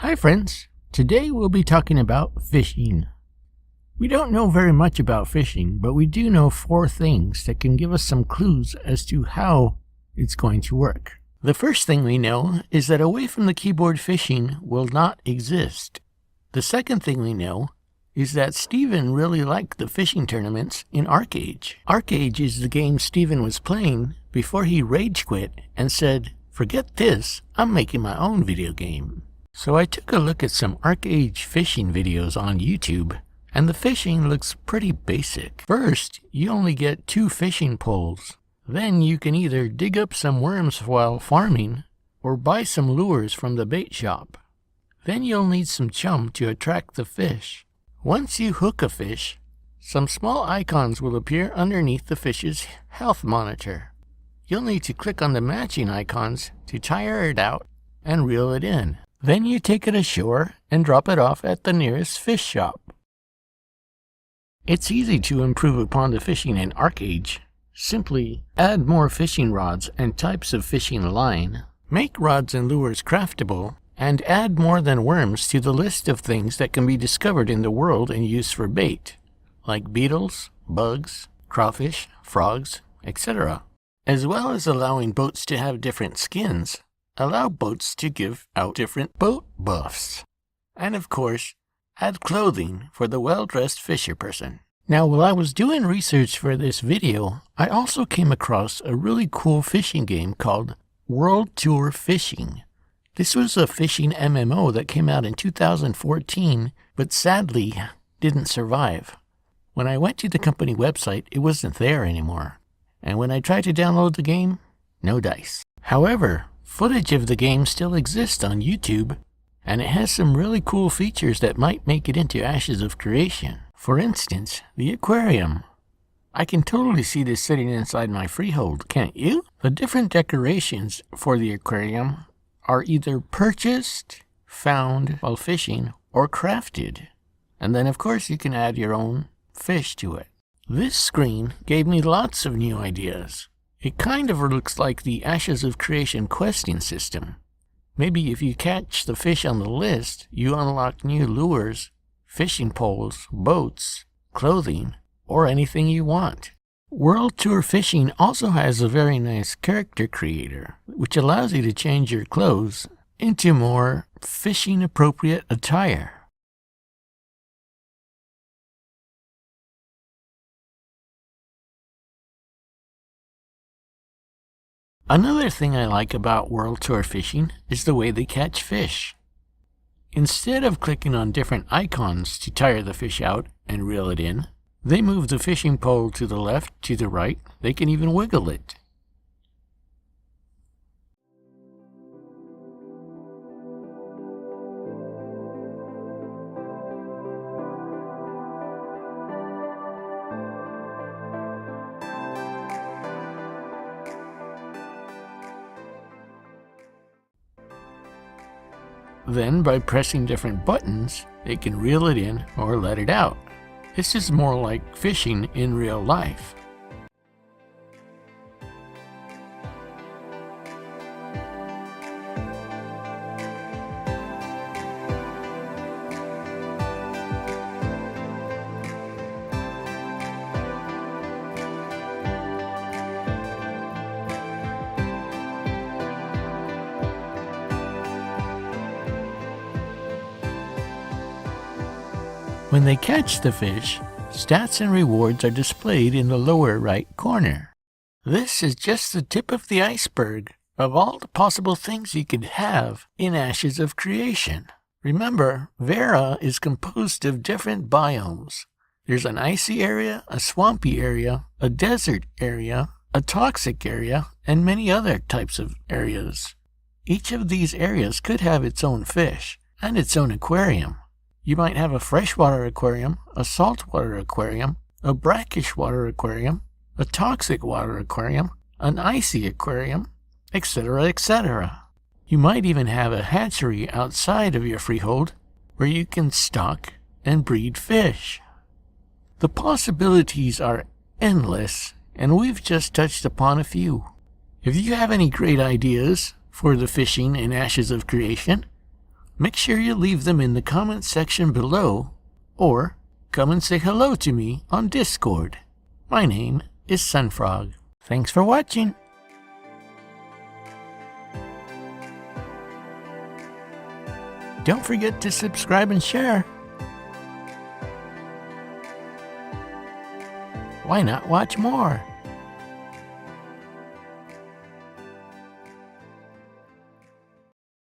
Hi friends, today we'll be talking about fishing. We don't know very much about fishing, but we do know 4 things that can give us some clues as to how it's going to work. The first thing we know is that away from the keyboard fishing will not exist. The second thing we know is that Steven really liked the fishing tournaments in Arcade. Arcade is the game Steven was playing before he rage quit and said, "Forget this, I'm making my own video game." So I took a look at some Arcade fishing videos on YouTube, and the fishing looks pretty basic. First, you only get 2 fishing poles. Then you can either dig up some worms while farming, or buy some lures from the bait shop. Then you'll need some chum to attract the fish. Once you hook a fish, some small icons will appear underneath the fish's health monitor. You'll need to click on the matching icons to tire it out and reel it in. Then you take it ashore and drop it off at the nearest fish shop. It's easy to improve upon the fishing in Arcade. Simply add more fishing rods and types of fishing line, make rods and lures craftable, and add more than worms to the list of things that can be discovered in the world and used for bait, like beetles, bugs, crawfish, frogs, etc. As well as allowing boats to have different skins, allow boats to give out different boat buffs. And of course, add clothing for the well-dressed fisher person. Now, while I was doing research for this video, I also came across a really cool fishing game called World Tour Fishing. This was a fishing MMO that came out in 2014, but sadly didn't survive. When I went to the company website, it wasn't there anymore. And when I tried to download the game, no dice. However, footage of the game still exists on YouTube, and it has some really cool features that might make it into Ashes of Creation. For instance, the aquarium. I can totally see this sitting inside my freehold, can't you? The different decorations for the aquarium are either purchased, found while fishing, or crafted. And then of course you can add your own fish to it. This screen gave me lots of new ideas. It kind of looks like the Ashes of Creation questing system. Maybe if you catch the fish on the list, you unlock new lures, fishing poles, boats, clothing, or anything you want. World Tour Fishing also has a very nice character creator, which allows you to change your clothes into more fishing appropriate attire. Another thing I like about World Tour Fishing is the way they catch fish. Instead of clicking on different icons to tire the fish out and reel it in, they move the fishing pole to the left, to the right. They can even wiggle it. Then, by pressing different buttons, they can reel it in or let it out. This is more like fishing in real life. When they catch the fish, stats and rewards are displayed in the lower right corner. This is just the tip of the iceberg of all the possible things you could have in Ashes of Creation. Remember, Vera is composed of different biomes. There's an icy area, a swampy area, a desert area, a toxic area, and many other types of areas. Each of these areas could have its own fish and its own aquarium. You might have a freshwater aquarium, a saltwater aquarium, a brackish water aquarium, a toxic water aquarium, an icy aquarium, etc., etc. You might even have a hatchery outside of your freehold where you can stock and breed fish. The possibilities are endless, and we've just touched upon a few. If you have any great ideas for the fishing in Ashes of Creation, Make sure you leave them in the comments section below, or come and say hello to me on Discord. My name is Sunfrog. Thanks for watching. Don't forget to subscribe and share. Why not watch more?